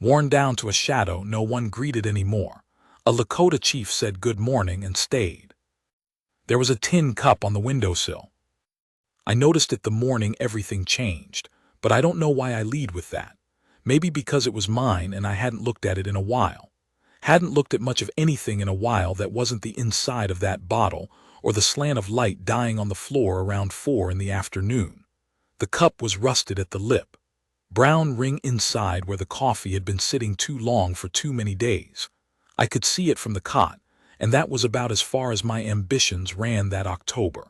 Worn down to a shadow, no one greeted any more. A Lakota chief said good morning and stayed. There was a tin cup on the windowsill. I noticed it the morning everything changed, but I don't know why I lead with that. Maybe because it was mine and I hadn't looked at it in a while. Hadn't looked at much of anything in a while that wasn't the inside of that bottle or the slant of light dying on the floor around 4 in the afternoon. The cup was rusted at the lip. Brown ring inside where the coffee had been sitting too long for too many days. I could see it from the cot, and that was about as far as my ambitions ran that October.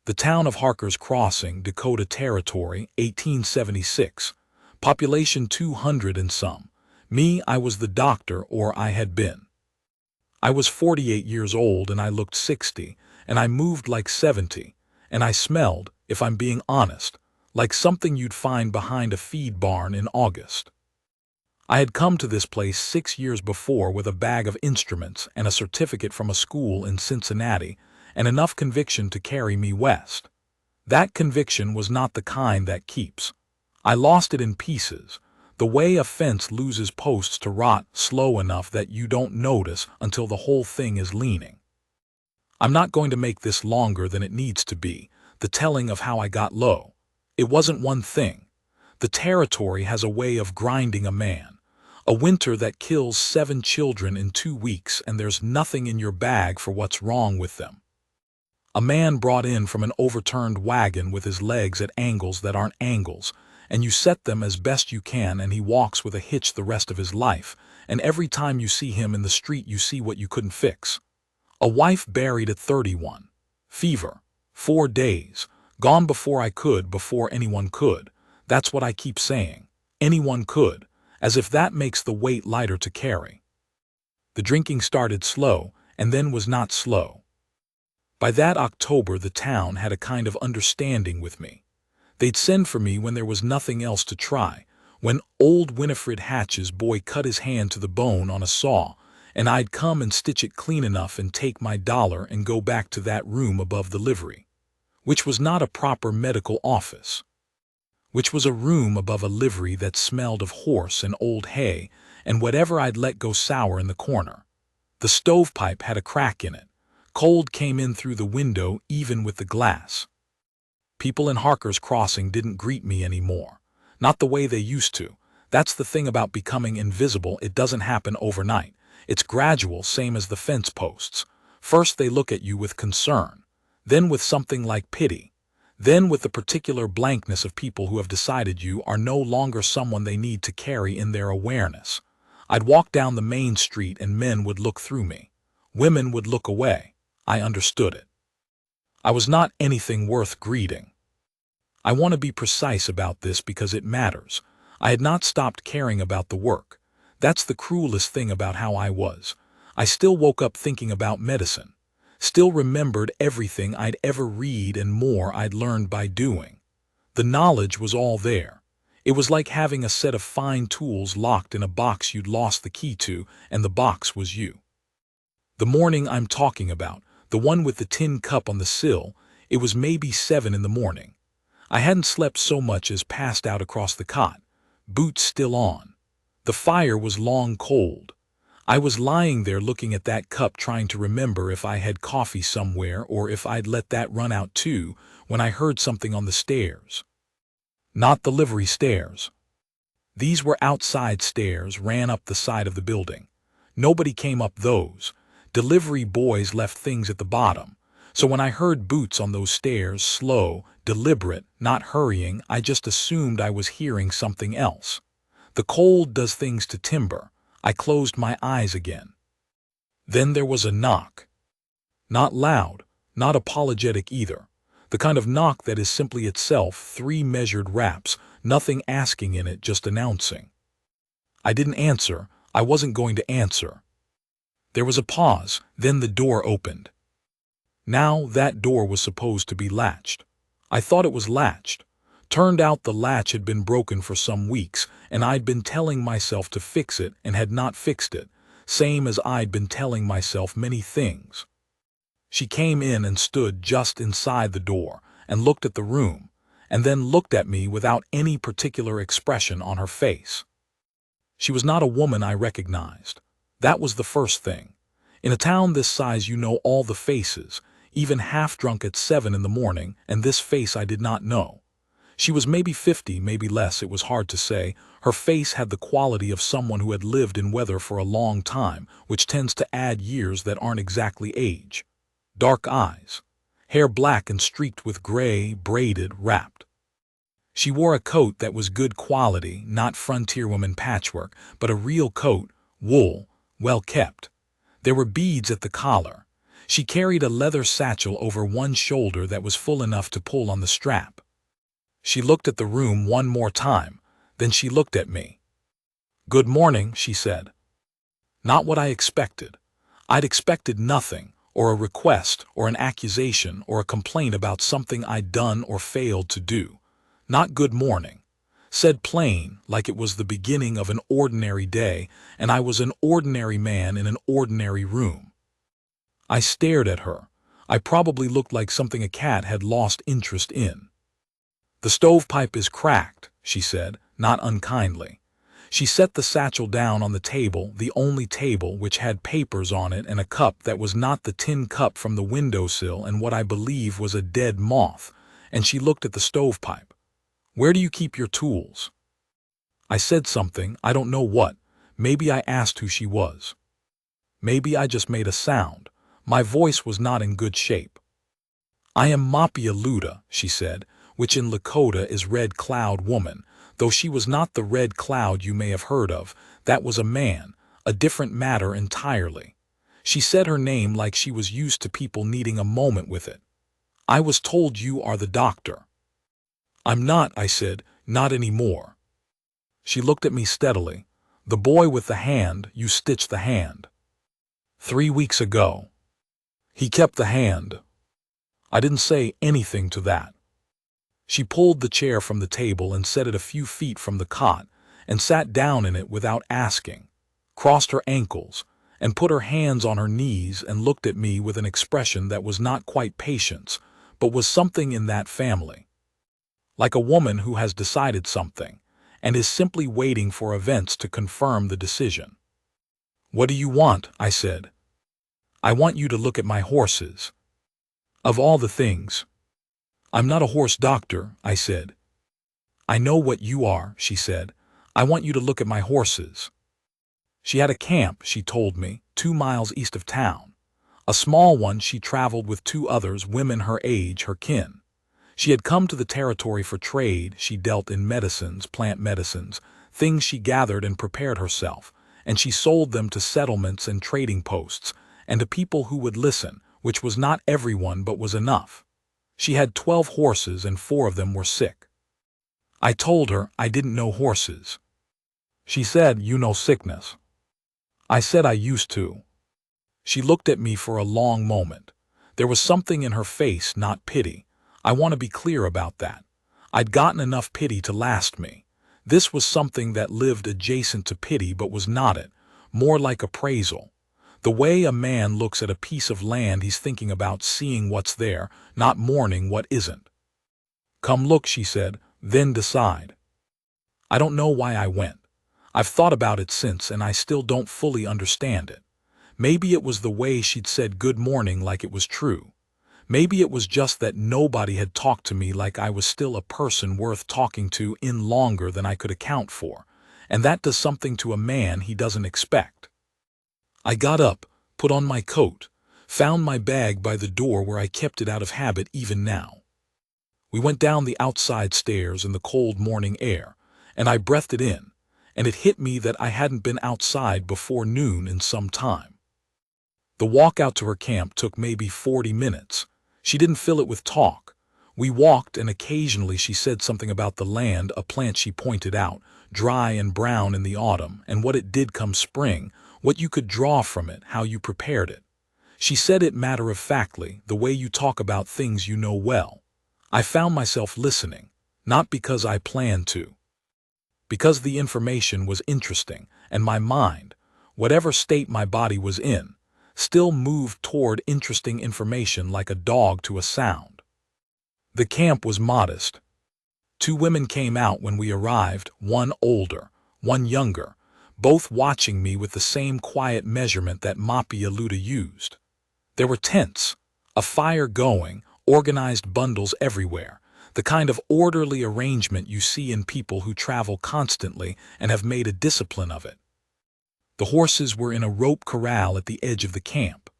The town of Harker's Crossing, Dakota Territory, 1876. Population 200 and some. Me, I was the doctor, or I had been. I was 48 years old and I looked 60, and I moved like 70, and I smelled, if I'm being honest, like something you'd find behind a feed barn in August. I had come to this place 6 years before with a bag of instruments and a certificate from a school in Cincinnati and enough conviction to carry me west. That conviction was not the kind that keeps. I lost it in pieces, the way a fence loses posts to rot slow enough that you don't notice until the whole thing is leaning. I'm not going to make this longer than it needs to be, the telling of how I got low. It wasn't one thing. The territory has a way of grinding a man. A winter that kills 7 children in 2 weeks and there's nothing in your bag for what's wrong with them. A man brought in from an overturned wagon with his legs at angles that aren't angles, and you set them as best you can and he walks with a hitch the rest of his life, and every time you see him in the street you see what you couldn't fix. A wife buried at 31. Fever. 4 days. Gone before anyone could. That's what I keep saying. Anyone could. As if that makes the weight lighter to carry. The drinking started slow, and then was not slow. By that October the town had a kind of understanding with me. They'd send for me when there was nothing else to try, when old Winifred Hatch's boy cut his hand to the bone on a saw, and I'd come and stitch it clean enough and take my $1 and go back to that room above the livery, which was not a proper medical office, which was a room above a livery that smelled of horse and old hay and whatever I'd let go sour in the corner. The stovepipe had a crack in it. Cold came in through the window even with the glass. People in Harker's Crossing didn't greet me anymore. Not the way they used to. That's the thing about becoming invisible. It doesn't happen overnight. It's gradual, same as the fence posts. First they look at you with concern, then with something like pity, then with the particular blankness of people who have decided you are no longer someone they need to carry in their awareness. I'd walk down the main street and men would look through me. Women would look away. I understood it. I was not anything worth greeting. I want to be precise about this because it matters. I had not stopped caring about the work. That's the cruelest thing about how I was. I still woke up thinking about medicine. Still remembered everything I'd ever read and more I'd learned by doing. The knowledge was all there. It was like having a set of fine tools locked in a box you'd lost the key to, and the box was you. The morning I'm talking about, the one with the tin cup on the sill, it was maybe 7 in the morning. I hadn't slept so much as passed out across the cot, boots still on. The fire was long cold. I was lying there looking at that cup trying to remember if I had coffee somewhere or if I'd let that run out too, when I heard something on the stairs. Not the livery stairs. These were outside stairs, ran up the side of the building. Nobody came up those. Delivery boys left things at the bottom. So when I heard boots on those stairs, slow, deliberate, not hurrying, I just assumed I was hearing something else. The cold does things to timber. I closed my eyes again. Then there was a knock. Not loud, not apologetic either. The kind of knock that is simply itself 3 measured raps, nothing asking in it, just announcing. I didn't answer. I wasn't going to answer. There was a pause, then the door opened. Now that door was supposed to be latched. I thought it was latched. Turned out the latch had been broken for some weeks, and I'd been telling myself to fix it and had not fixed it, same as I'd been telling myself many things. She came in and stood just inside the door and looked at the room, and then looked at me without any particular expression on her face. She was not a woman I recognized. That was the first thing. In a town this size you know all the faces, even half-drunk at 7 in the morning, and this face I did not know. She was maybe 50, maybe less, it was hard to say. Her face had the quality of someone who had lived in weather for a long time, which tends to add years that aren't exactly age. Dark eyes. Hair black and streaked with gray, braided, wrapped. She wore a coat that was good quality, not frontier woman patchwork, but a real coat, wool, well kept. There were beads at the collar. She carried a leather satchel over one shoulder that was full enough to pull on the strap. She looked at the room one more time, then she looked at me. "Good morning," she said. Not what I expected. I'd expected nothing, or a request, or an accusation, or a complaint about something I'd done or failed to do. Not good morning. Said plain, like it was the beginning of an ordinary day, and I was an ordinary man in an ordinary room. I stared at her. I probably looked like something a cat had lost interest in. "The stovepipe is cracked," she said, not unkindly. She set the satchel down on the table, the only table which had papers on it and a cup that was not the tin cup from the windowsill and what I believe was a dead moth, and she looked at the stovepipe. "Where do you keep your tools?" I said something, I don't know what. Maybe I asked who she was. Maybe I just made a sound. My voice was not in good shape. "I am Lakota," she said, which in Lakota is Red Cloud Woman, though she was not the Red Cloud you may have heard of. That was a man, a different matter entirely. She said her name like she was used to people needing a moment with it. "I was told you are the doctor." "I'm not," I said, "not anymore." She looked at me steadily. "The boy with the hand, you stitched the hand." 3 weeks ago. He kept the hand. I didn't say anything to that. She pulled the chair from the table and set it a few feet from the cot, and sat down in it without asking, crossed her ankles, and put her hands on her knees and looked at me with an expression that was not quite patience, but was something in that family. Like a woman who has decided something, and is simply waiting for events to confirm the decision. "What do you want?" I said. "I want you to look at my horses." "Of all the things." "I'm not a horse doctor," I said. "I know what you are," she said. "I want you to look at my horses." She had a camp, she told me, 2 miles east of town. A small one she traveled with 2 others, women her age, her kin. She had come to the territory for trade. She dealt in medicines, plant medicines, things she gathered and prepared herself, and she sold them to settlements and trading posts, and to people who would listen, which was not everyone but was enough. She had 12 horses and 4 of them were sick. I told her I didn't know horses. She said, "You know sickness." I said I used to. She looked at me for a long moment. There was something in her face, not pity. I want to be clear about that. I'd gotten enough pity to last me. This was something that lived adjacent to pity but was not it, more like appraisal. The way a man looks at a piece of land he's thinking about seeing what's there, not mourning what isn't. "Come look," she said, "then decide." I don't know why I went. I've thought about it since and I still don't fully understand it. Maybe it was the way she'd said good morning like it was true. Maybe it was just that nobody had talked to me like I was still a person worth talking to in longer than I could account for, and that does something to a man he doesn't expect. I got up, put on my coat, found my bag by the door where I kept it out of habit even now. We went down the outside stairs in the cold morning air, and I breathed it in, and it hit me that I hadn't been outside before noon in some time. The walk out to her camp took maybe 40 minutes. She didn't fill it with talk. We walked, and occasionally she said something about the land, a plant she pointed out, dry and brown in the autumn, and what it did come spring, what you could draw from it, how you prepared it. She said it matter-of-factly, the way you talk about things you know well. I found myself listening, not because I planned to. Because the information was interesting, and my mind, whatever state my body was in, still moved toward interesting information like a dog to a sound. The camp was modest. 2 women came out when we arrived, one older, one younger, both watching me with the same quiet measurement that Luda used. There were tents, a fire going, organized bundles everywhere, the kind of orderly arrangement you see in people who travel constantly and have made a discipline of it. The horses were in a rope corral at the edge of the camp.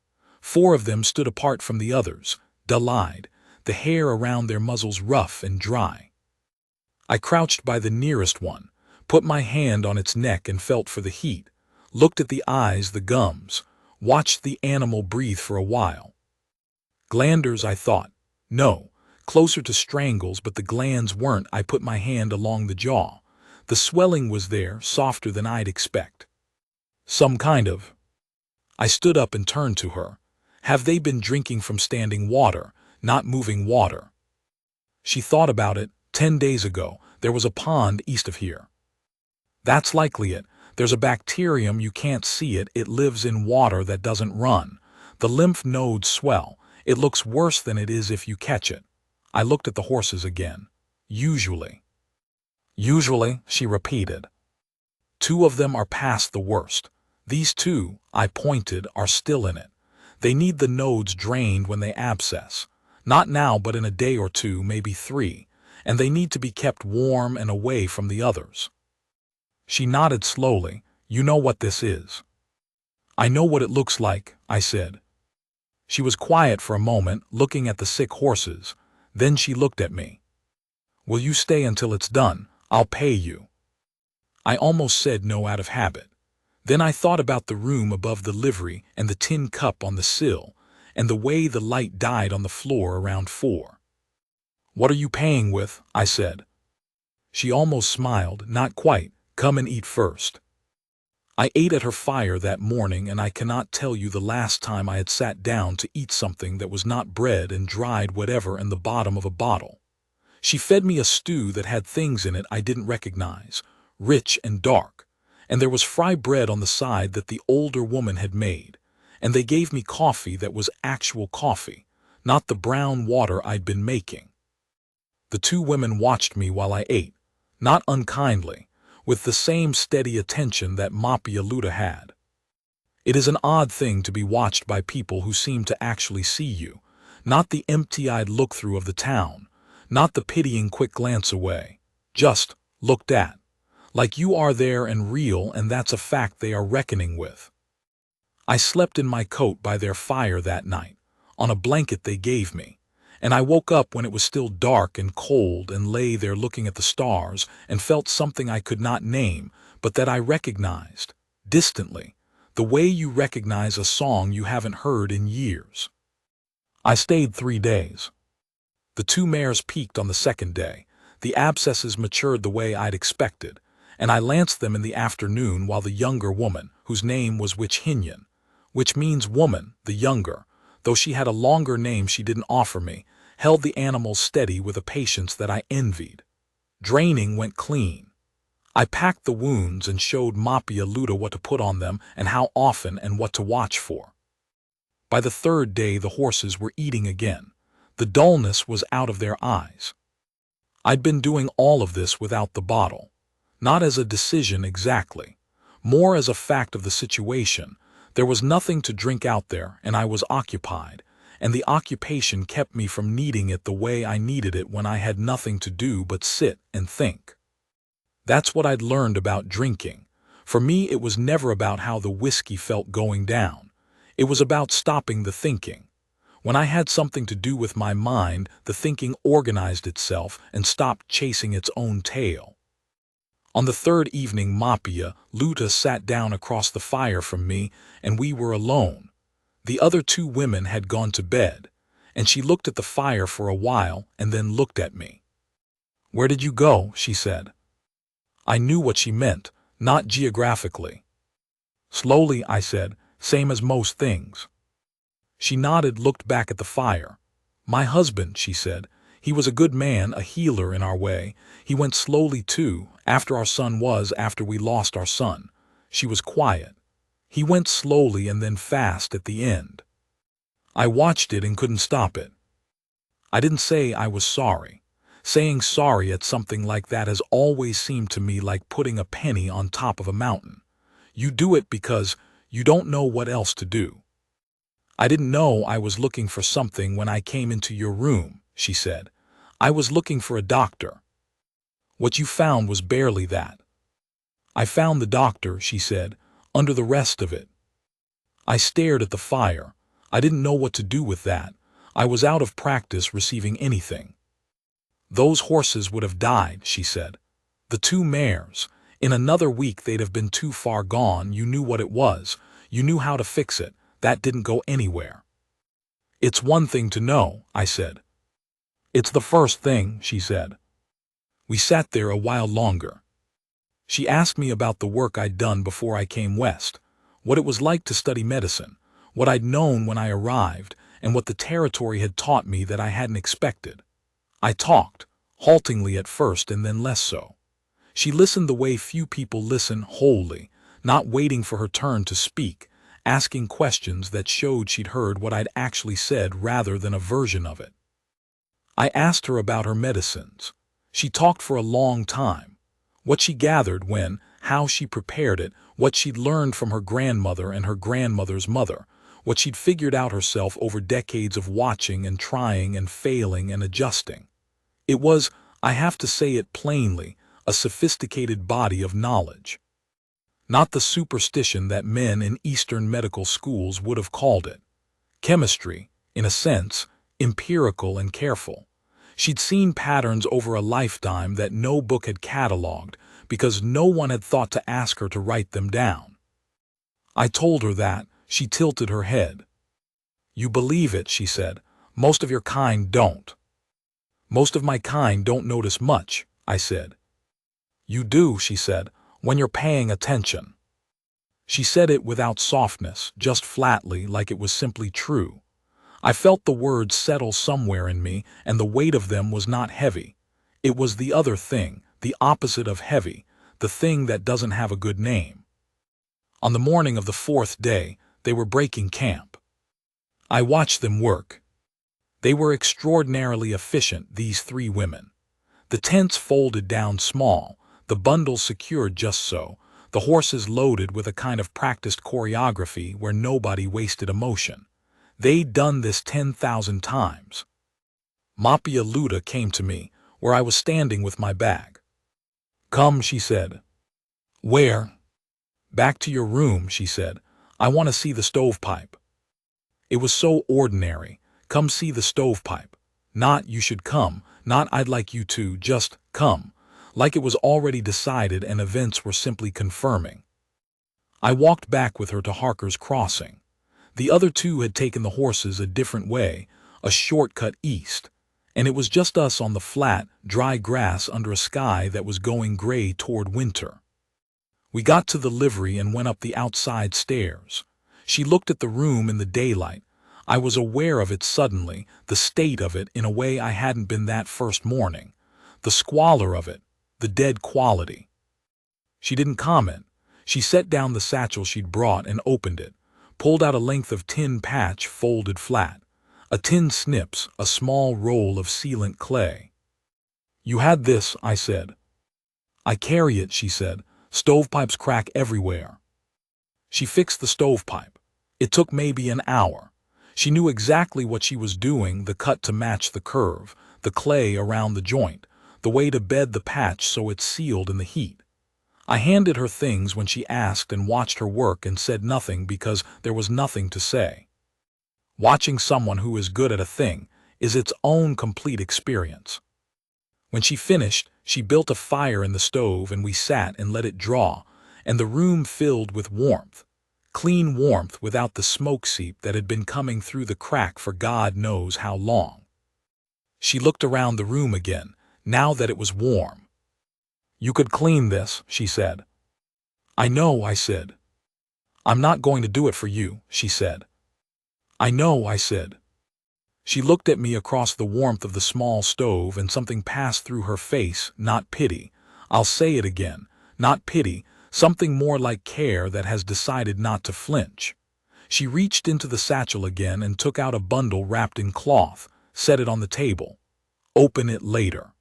4 of them stood apart from the others, dull-eyed, the hair around their muzzles rough and dry. I crouched by the nearest one, put my hand on its neck and felt for the heat, looked at the eyes, the gums, watched the animal breathe for a while. Glanders, I thought. No, closer to strangles, but the glands weren't. I put my hand along the jaw. The swelling was there, softer than I'd expect. Some kind of. I stood up and turned to her. Have they been drinking from standing water, not moving water? She thought about it. 10 days ago, there was a pond east of here. That's likely it. There's a bacterium, you can't see it. It lives in water that doesn't run. The lymph nodes swell. It looks worse than it is if you catch it. I looked at the horses again. Usually. Usually, she repeated. 2 of them are past the worst. These 2, I pointed, are still in it. They need the nodes drained when they abscess. Not now, but in a day or 2, maybe 3, and they need to be kept warm and away from the others. She nodded slowly. You know what this is? I know what it looks like, I said. She was quiet for a moment, looking at the sick horses. Then she looked at me. Will you stay until it's done? I'll pay you. I almost said no out of habit. Then I thought about the room above the livery and the tin cup on the sill, and the way the light died on the floor around 4. What are you paying with? I said. She almost smiled. Not quite. Come and eat first. I ate at her fire that morning, and I cannot tell you the last time I had sat down to eat something that was not bread and dried whatever in the bottom of a bottle. She fed me a stew that had things in it I didn't recognize, rich and dark, and there was fry bread on the side that the older woman had made, and they gave me coffee that was actual coffee, not the brown water I'd been making. The 2 women watched me while I ate, not unkindly, with the same steady attention that Luda had. It is an odd thing to be watched by people who seem to actually see you, not the empty-eyed look-through of the town, not the pitying quick glance away, just looked at, like you are there and real, and that's a fact they are reckoning with. I slept in my coat by their fire that night, on a blanket they gave me, and I woke up when it was still dark and cold and lay there looking at the stars and felt something I could not name, but that I recognized, distantly, the way you recognize a song you haven't heard in years. I stayed 3 days. The 2 mares peaked on the 2nd day. The abscesses matured the way I'd expected, and I lanced them in the afternoon while the younger woman, whose name was Witchhinyan, which means woman, the younger, though she had a longer name she didn't offer me, held the animals steady with a patience that I envied. Draining went clean. I packed the wounds and showed Luda what to put on them and how often and what to watch for. By the 3rd day the horses were eating again. The dullness was out of their eyes. I'd been doing all of this without the bottle, not as a decision exactly, more as a fact of the situation. There was nothing to drink out there, and I was occupied, and the occupation kept me from needing it the way I needed it when I had nothing to do but sit and think. That's what I'd learned about drinking. For me, it was never about how the whiskey felt going down. It was about stopping the thinking. When I had something to do with my mind, the thinking organized itself and stopped chasing its own tail. On the 3rd evening, Luda sat down across the fire from me, and we were alone. The other 2 women had gone to bed, and she looked at the fire for a while and then looked at me. Where did you go? She said. I knew what she meant, not geographically. Slowly, I said, same as most things. She nodded, looked back at the fire. My husband, she said. He was a good man, a healer in our way. He went slowly too, after we lost our son. She was quiet. He went slowly and then fast at the end. I watched it and couldn't stop it. I didn't say I was sorry. Saying sorry at something like that has always seemed to me like putting a penny on top of a mountain. You do it because you don't know what else to do. I didn't know I was looking for something when I came into your room, she said. I was looking for a doctor. What you found was barely that. I found the doctor, she said, under the rest of it. I stared at the fire. I didn't know what to do with that. I was out of practice receiving anything. Those horses would have died, she said. The two mares. In another week they'd have been too far gone. You knew what it was. You knew how to fix it. That didn't go anywhere. It's one thing to know, I said. It's the first thing, she said. We sat there a while longer. She asked me about the work I'd done before I came west, what it was like to study medicine, what I'd known when I arrived, and what the territory had taught me that I hadn't expected. I talked, haltingly at first and then less so. She listened the way few people listen, wholly, not waiting for her turn to speak, asking questions that showed she'd heard what I'd actually said rather than a version of it. I asked her about her medicines. She talked for a long time. What she gathered when, how she prepared it, what she'd learned from her grandmother and her grandmother's mother, what she'd figured out herself over decades of watching and trying and failing and adjusting. It was, I have to say it plainly, a sophisticated body of knowledge. Not the superstition that men in Eastern medical schools would have called it. Chemistry, in a sense, empirical and careful. She'd seen patterns over a lifetime that no book had cataloged because no one had thought to ask her to write them down. I told her that. She tilted her head. You believe it, she said. Most of your kind don't. Most of my kind don't notice much, I said. You do, she said, when you're paying attention. She said it without softness, just flatly, like it was simply true. I felt the words settle somewhere in me, and the weight of them was not heavy. It was the other thing, the opposite of heavy, the thing that doesn't have a good name. On the morning of the fourth day, they were breaking camp. I watched them work. They were extraordinarily efficient, these three women. The tents folded down small, the bundles secured just so, the horses loaded with a kind of practiced choreography where nobody wasted emotion. They'd done this 10,000 times. Mapia Luda came to me, where I was standing with my bag. Come, she said. Where? Back to your room, she said. I want to see the stovepipe. It was so ordinary. Come see the stovepipe. Not you should come, not I'd like you to, just come. Like it was already decided and events were simply confirming. I walked back with her to Harker's Crossing. The other two had taken the horses a different way, a shortcut east, and it was just us on the flat, dry grass under a sky that was going gray toward winter. We got to the livery and went up the outside stairs. She looked at the room in the daylight. I was aware of it suddenly, the state of it in a way I hadn't been that first morning, the squalor of it, the dead quality. She didn't comment. She set down the satchel she'd brought and opened it, pulled out a length of tin patch folded flat, a tin snips, a small roll of sealant clay. You had this, I said. I carry it, she said. Stovepipes crack everywhere. She fixed the stovepipe. It took maybe an hour. She knew exactly what she was doing, the cut to match the curve, the clay around the joint, the way to bed the patch so it sealed in the heat. I handed her things when she asked and watched her work and said nothing because there was nothing to say. Watching someone who is good at a thing is its own complete experience. When she finished, she built a fire in the stove and we sat and let it draw, and the room filled with warmth. Clean warmth without the smoke seep that had been coming through the crack for God knows how long. She looked around the room again, now that it was warm. You could clean this, she said. I know, I said. I'm not going to do it for you, she said. I know, I said. She looked at me across the warmth of the small stove and something passed through her face, not pity. I'll say it again, not pity, something more like care that has decided not to flinch. She reached into the satchel again and took out a bundle wrapped in cloth, set it on the table. Open it later.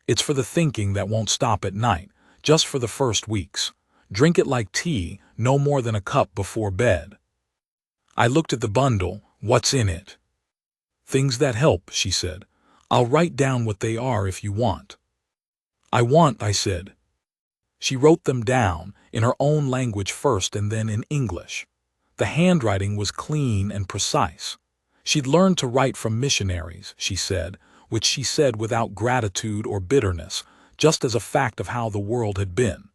It's for the thinking that won't stop at night, just for the first weeks. Drink it like tea, no more than a cup before bed. I looked at the bundle. What's in it? Things that help, she said. I'll write down what they are if you want. I said. She wrote them down, in her own language first and then in English. The handwriting was clean and precise. She'd learned to write from missionaries, she said, which she said without gratitude or bitterness, just as a fact of how the world had been.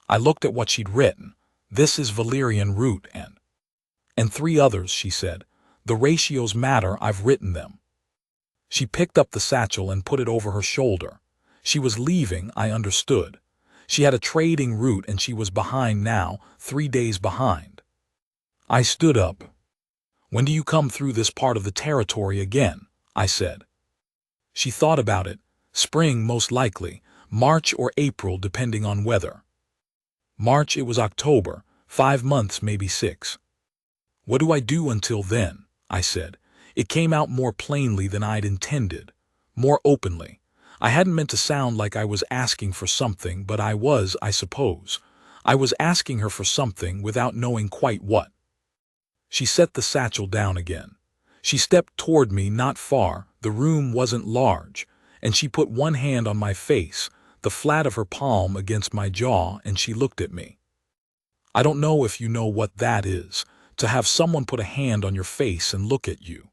I looked at what she'd written. This is valerian root and 3 others, she said. The ratios matter, I've written them. She picked up the satchel and put it over her shoulder. She was leaving, I understood. She had a trading route and she was behind now, 3 days behind. I stood up. When do you come through this part of the territory again? I said. She thought about it. Spring, most likely. March or April, depending on weather. March, it was October. 5 months, maybe 6. What do I do until then? I said. It came out more plainly than I'd intended. More openly. I hadn't meant to sound like I was asking for something, but I was, I suppose. I was asking her for something without knowing quite what. She set the satchel down again. She stepped toward me, not far. The room wasn't large, and she put one hand on my face, the flat of her palm against my jaw, and she looked at me. I don't know if you know what that is, to have someone put a hand on your face and look at you.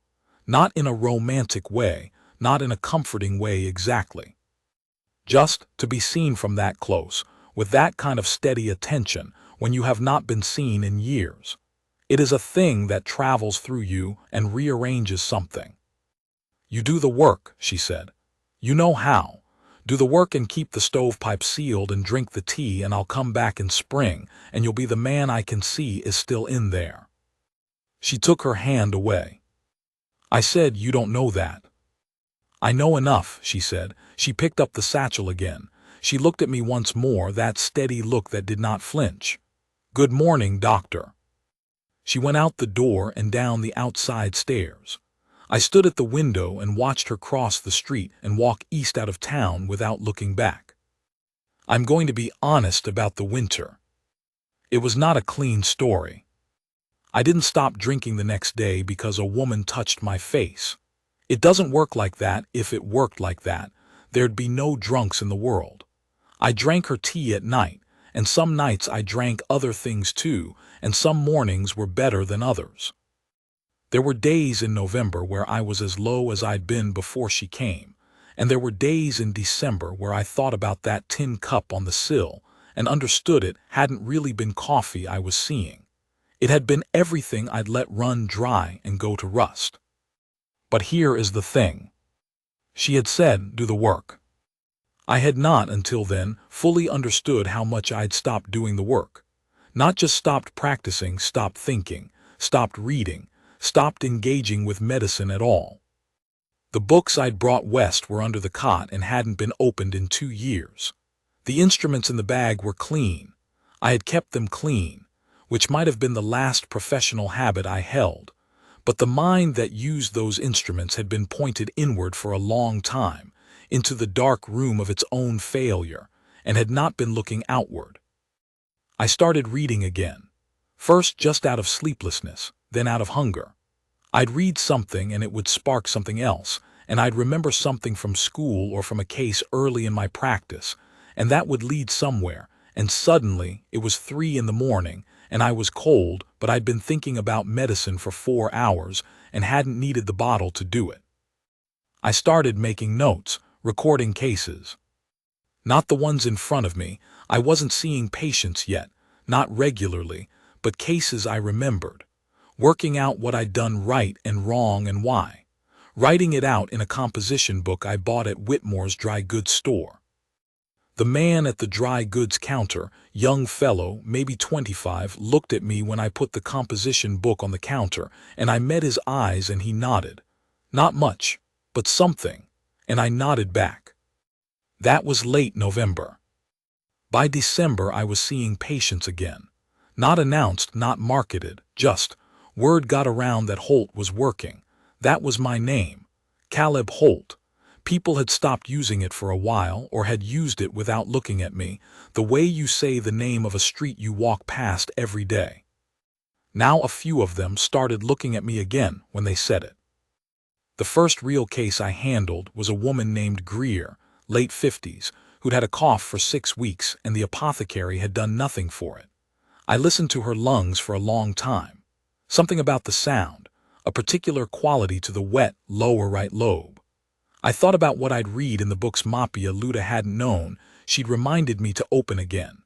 Not in a romantic way, not in a comforting way exactly. Just to be seen from that close, with that kind of steady attention, when you have not been seen in years. It is a thing that travels through you and rearranges something. You do the work, she said. You know how. Do the work and keep the stovepipe sealed and drink the tea, and I'll come back in spring, and you'll be the man I can see is still in there. She took her hand away. I said, you don't know that. I know enough, she said. She picked up the satchel again. She looked at me once more, that steady look that did not flinch. Good morning, doctor. She went out the door and down the outside stairs. I stood at the window and watched her cross the street and walk east out of town without looking back. I'm going to be honest about the winter. It was not a clean story. I didn't stop drinking the next day because a woman touched my face. It doesn't work like that. If it worked like that, there'd be no drunks in the world. I drank her tea at night, and some nights I drank other things too, and some mornings were better than others. There were days in November where I was as low as I'd been before she came, and there were days in December where I thought about that tin cup on the sill and understood it hadn't really been coffee I was seeing. It had been everything I'd let run dry and go to rust. But here is the thing. She had said, do the work. I had not, until then, fully understood how much I'd stopped doing the work. Not just stopped practicing, stopped thinking, stopped reading, stopped engaging with medicine at all. The books I'd brought west were under the cot and hadn't been opened in 2 years. The instruments in the bag were clean. I had kept them clean, which might have been the last professional habit I held. But the mind that used those instruments had been pointed inward for a long time, into the dark room of its own failure, and had not been looking outward. I started reading again, first just out of sleeplessness, then out of hunger. I'd read something and it would spark something else, and I'd remember something from school or from a case early in my practice, and that would lead somewhere, and suddenly it was 3 in the morning, and I was cold, but I'd been thinking about medicine for 4 hours and hadn't needed the bottle to do it. I started making notes, recording cases. Not the ones in front of me. I wasn't seeing patients yet, not regularly, but cases I remembered. Working out what I'd done right and wrong and why. Writing it out in a composition book I bought at Whitmore's dry goods store. The man at the dry goods counter, young fellow, maybe 25, looked at me when I put the composition book on the counter, and I met his eyes and he nodded. Not much, but something, and I nodded back. That was late November. By December I was seeing patients again. Not announced, not marketed, just, word got around that Holt was working. That was my name, Caleb Holt. People had stopped using it for a while or had used it without looking at me, the way you say the name of a street you walk past every day. Now a few of them started looking at me again when they said it. The first real case I handled was a woman named Greer, late 50s, who'd had a cough for 6 weeks and the apothecary had done nothing for it. I listened to her lungs for a long time. Something about the sound, a particular quality to the wet lower right lobe. I thought about what I'd read in the books Mapia Luda hadn't known. She'd reminded me to open again.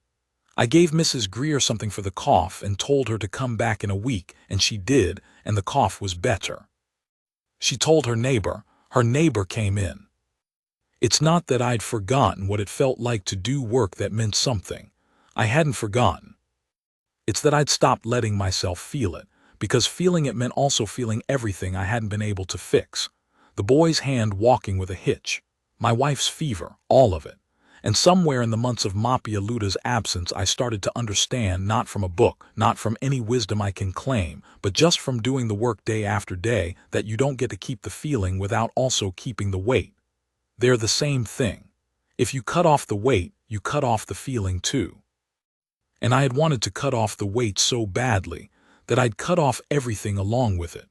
I gave Mrs. Greer something for the cough and told her to come back in a week, and she did, and the cough was better. She told her neighbor came in. It's not that I'd forgotten what it felt like to do work that meant something. I hadn't forgotten. It's that I'd stopped letting myself feel it, because feeling it meant also feeling everything I hadn't been able to fix. The boy's hand walking with a hitch, my wife's fever, all of it. And somewhere in the months of Mapia Luda's absence I started to understand, not from a book, not from any wisdom I can claim, but just from doing the work day after day, that you don't get to keep the feeling without also keeping the weight. They're the same thing. If you cut off the weight, you cut off the feeling too. And I had wanted to cut off the weight so badly that I'd cut off everything along with it.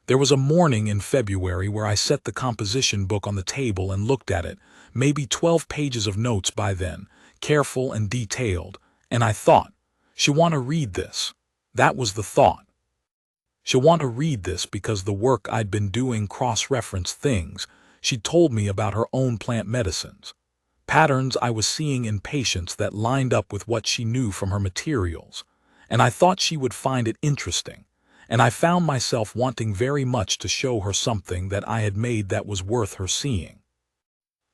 There was a morning in February where I set the composition book on the table and looked at it, maybe 12 pages of notes by then, careful and detailed, and I thought, she'll want to read this. That was the thought. She'll want to read this because the work I'd been doing cross-referenced things she'd told me about her own plant medicines, patterns I was seeing in patients that lined up with what she knew from her materials, and I thought she would find it interesting. And I found myself wanting very much to show her something that I had made that was worth her seeing.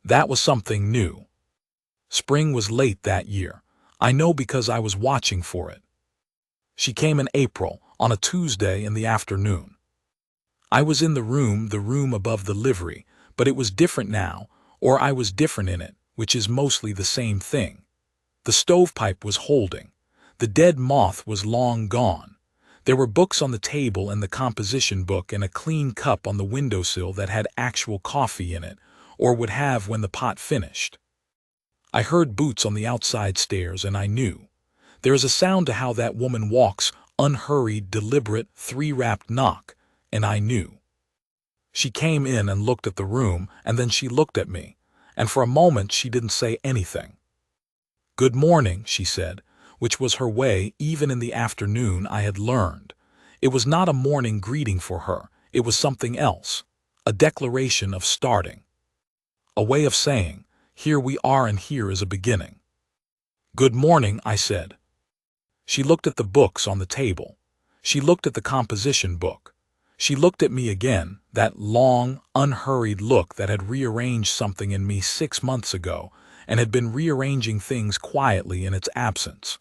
That was something new. Spring was late that year. I know because I was watching for it. She came in April, on a Tuesday in the afternoon. I was in the room above the livery, but it was different now, or I was different in it, which is mostly the same thing. The stovepipe was holding. The dead moth was long gone. There were books on the table and the composition book and a clean cup on the windowsill that had actual coffee in it, or would have when the pot finished. I heard boots on the outside stairs and I knew. There is a sound to how that woman walks, unhurried, deliberate, 3-rapped knock, and I knew. She came in and looked at the room, and then she looked at me, and for a moment she didn't say anything. "Good morning," she said, which was her way even in the afternoon, I had learned. It was not a morning greeting for her, it was something else, a declaration of starting. A way of saying, here we are and here is a beginning. "Good morning," I said. She looked at the books on the table. She looked at the composition book. She looked at me again, that long, unhurried look that had rearranged something in me 6 months ago and had been rearranging things quietly in its absence.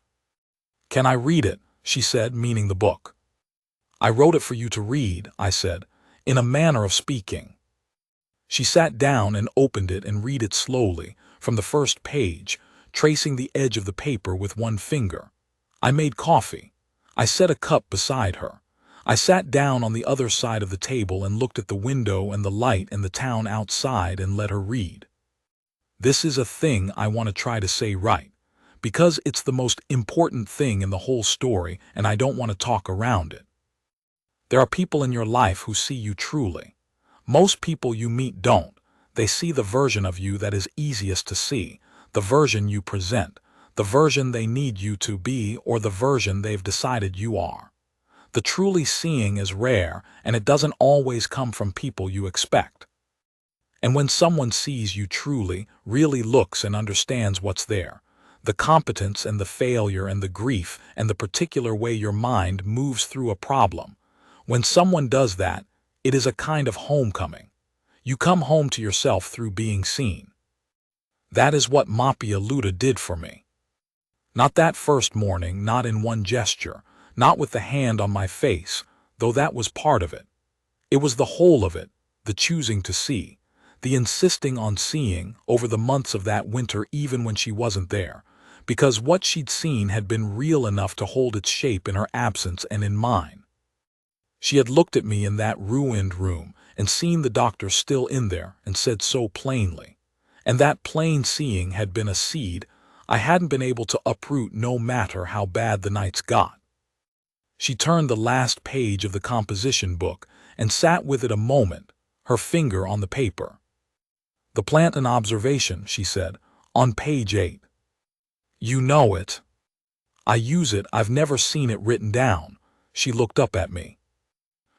"Can I read it?" she said, meaning the book. "I wrote it for you to read," I said, in a manner of speaking. She sat down and opened it and read it slowly, from the first page, tracing the edge of the paper with one finger. I made coffee. I set a cup beside her. I sat down on the other side of the table and looked at the window and the light and the town outside and let her read. This is a thing I want to try to say right, because it's the most important thing in the whole story and I don't want to talk around it. There are people in your life who see you truly. Most people you meet don't. They see the version of you that is easiest to see, the version you present, the version they need you to be, or the version they've decided you are. The truly seeing is rare, and it doesn't always come from people you expect. And when someone sees you truly, really looks and understands what's there, the competence and the failure and the grief and the particular way your mind moves through a problem, when someone does that, it is a kind of homecoming. You come home to yourself through being seen. That is what Mapia Luda did for me. Not that first morning, not in one gesture, not with the hand on my face, though that was part of it. It was the whole of it, the choosing to see, the insisting on seeing over the months of that winter even when she wasn't there, because what she'd seen had been real enough to hold its shape in her absence and in mine. She had looked at me in that ruined room, and seen the doctor still in there and said so plainly. And that plain seeing had been a seed I hadn't been able to uproot no matter how bad the nights got. She turned the last page of the composition book and sat with it a moment, her finger on the paper. "The plant and observation," she said, "on page 8. You know it. I use it, I've never seen it written down." She looked up at me.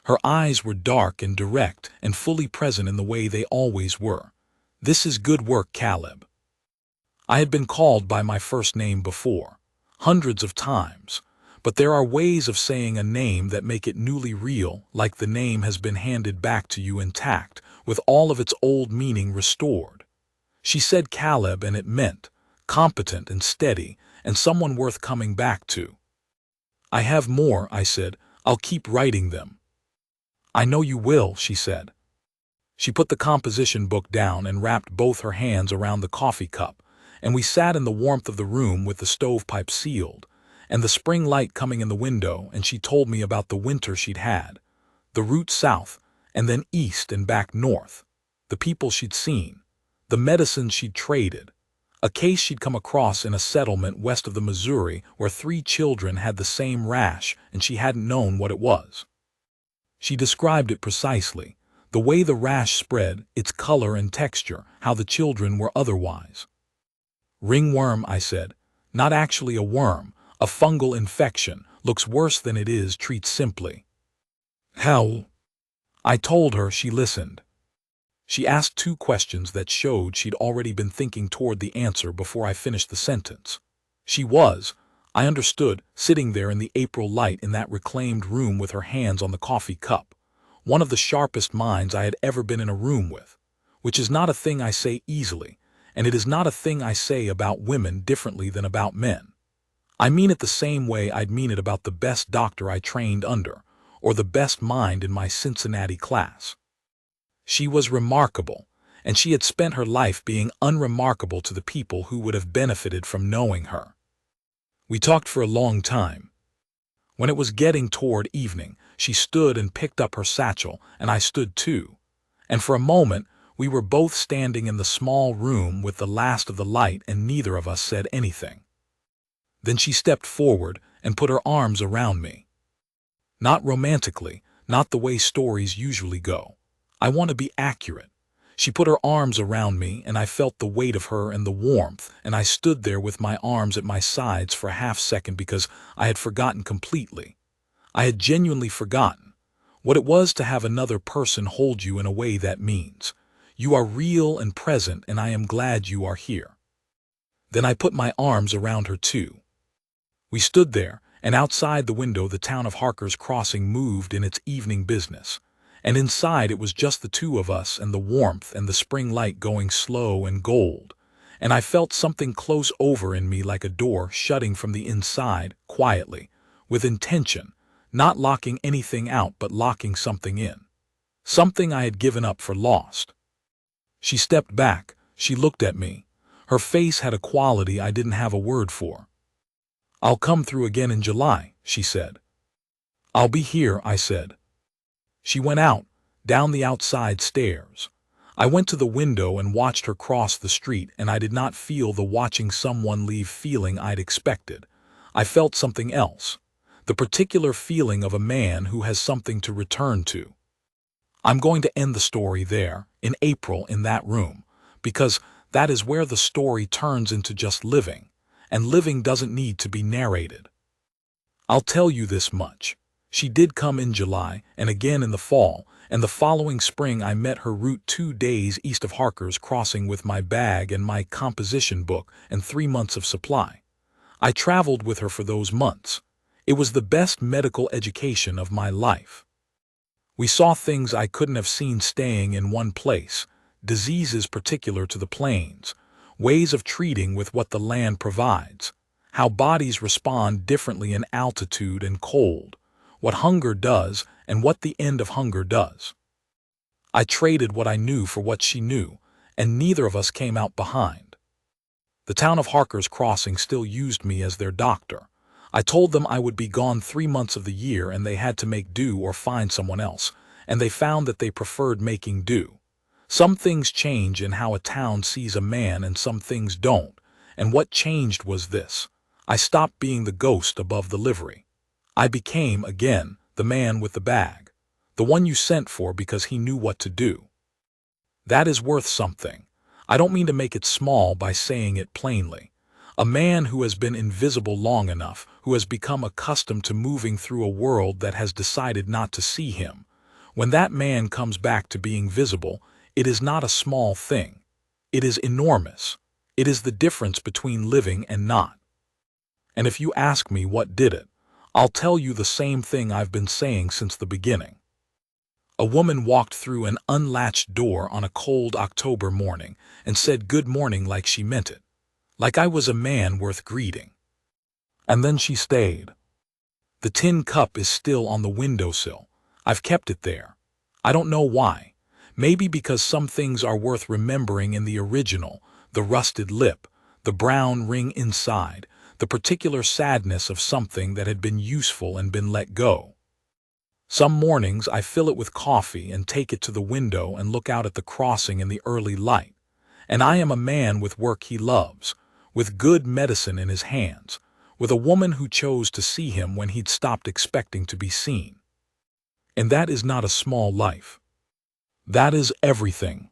Her eyes were dark and direct and fully present in the way they always were. "This is good work, Caleb." I had been called by my first name before, hundreds of times, but there are ways of saying a name that make it newly real, like the name has been handed back to you intact, with all of its old meaning restored. She said Caleb, and it meant competent and steady, and someone worth coming back to. "I have more," I said. "I'll keep writing them." "I know you will," she said. She put the composition book down and wrapped both her hands around the coffee cup, and we sat in the warmth of the room with the stovepipe sealed, and the spring light coming in the window, and she told me about the winter she'd had, the route south, and then east and back north, the people she'd seen, the medicines she'd traded, a case she'd come across in a settlement west of the Missouri where 3 children had the same rash and she hadn't known what it was. She described it precisely, the way the rash spread, its color and texture, how the children were otherwise. "Ringworm," I said. "Not actually a worm, a fungal infection, looks worse than it is, treats simply." "How?" I told her. She listened. She asked 2 questions that showed she'd already been thinking toward the answer before I finished the sentence. She was, I understood, sitting there in the April light in that reclaimed room with her hands on the coffee cup, one of the sharpest minds I had ever been in a room with, which is not a thing I say easily, and it is not a thing I say about women differently than about men. I mean it the same way I'd mean it about the best doctor I trained under, or the best mind in my Cincinnati class. She was remarkable, and she had spent her life being unremarkable to the people who would have benefited from knowing her. We talked for a long time. When it was getting toward evening, she stood and picked up her satchel, and I stood too, and for a moment we were both standing in the small room with the last of the light, and neither of us said anything. Then she stepped forward and put her arms around me. Not romantically, not the way stories usually go. I want to be accurate. She put her arms around me, and I felt the weight of her and the warmth, and I stood there with my arms at my sides for a half-second because I had forgotten completely. I had genuinely forgotten what it was to have another person hold you in a way that means you are real and present, and I am glad you are here. Then I put my arms around her too. We stood there, and outside the window the town of Harker's Crossing moved in its evening business, and inside it was just the 2 of us and the warmth and the spring light going slow and gold, and I felt something close over in me like a door shutting from the inside, quietly, with intention, not locking anything out but locking something in, something I had given up for lost. She stepped back, she looked at me. Her face had a quality I didn't have a word for. "I'll come through again in July," she said. "I'll be here," I said. She went out, down the outside stairs. I went to the window and watched her cross the street, and I did not feel the watching someone leave feeling I'd expected. I felt something else, the particular feeling of a man who has something to return to. I'm going to end the story there, in April, in that room, because that is where the story turns into just living, and living doesn't need to be narrated. I'll tell you this much. She did come in July, and again in the fall, and the following spring I met her route 2 days east of Harker's Crossing with my bag and my composition book and 3 months of supply. I traveled with her for those months. It was the best medical education of my life. We saw things I couldn't have seen staying in one place, diseases particular to the plains, ways of treating with what the land provides, how bodies respond differently in altitude and cold, what hunger does and what the end of hunger does. I traded what I knew for what she knew, and neither of us came out behind. The town of Harker's Crossing still used me as their doctor. I told them I would be gone 3 months of the year and they had to make do or find someone else, and they found that they preferred making do. Some things change in how a town sees a man and some things don't, and what changed was this. I stopped being the ghost above the livery. I became, again, the man with the bag, the one you sent for because he knew what to do. That is worth something. I don't mean to make it small by saying it plainly. A man who has been invisible long enough, who has become accustomed to moving through a world that has decided not to see him. When that man comes back to being visible, it is not a small thing. It is enormous. It is the difference between living and not. And if you ask me what did it, I'll tell you the same thing I've been saying since the beginning. A woman walked through an unlatched door on a cold October morning and said good morning like she meant it, like I was a man worth greeting. And then she stayed. The tin cup is still on the windowsill. I've kept it there. I don't know why. Maybe because some things are worth remembering in the original, the rusted lip, the brown ring inside, the particular sadness of something that had been useful and been let go. Some mornings I fill it with coffee and take it to the window and look out at the crossing in the early light. And I am a man with work he loves, with good medicine in his hands, with a woman who chose to see him when he'd stopped expecting to be seen. And that is not a small life. That is everything.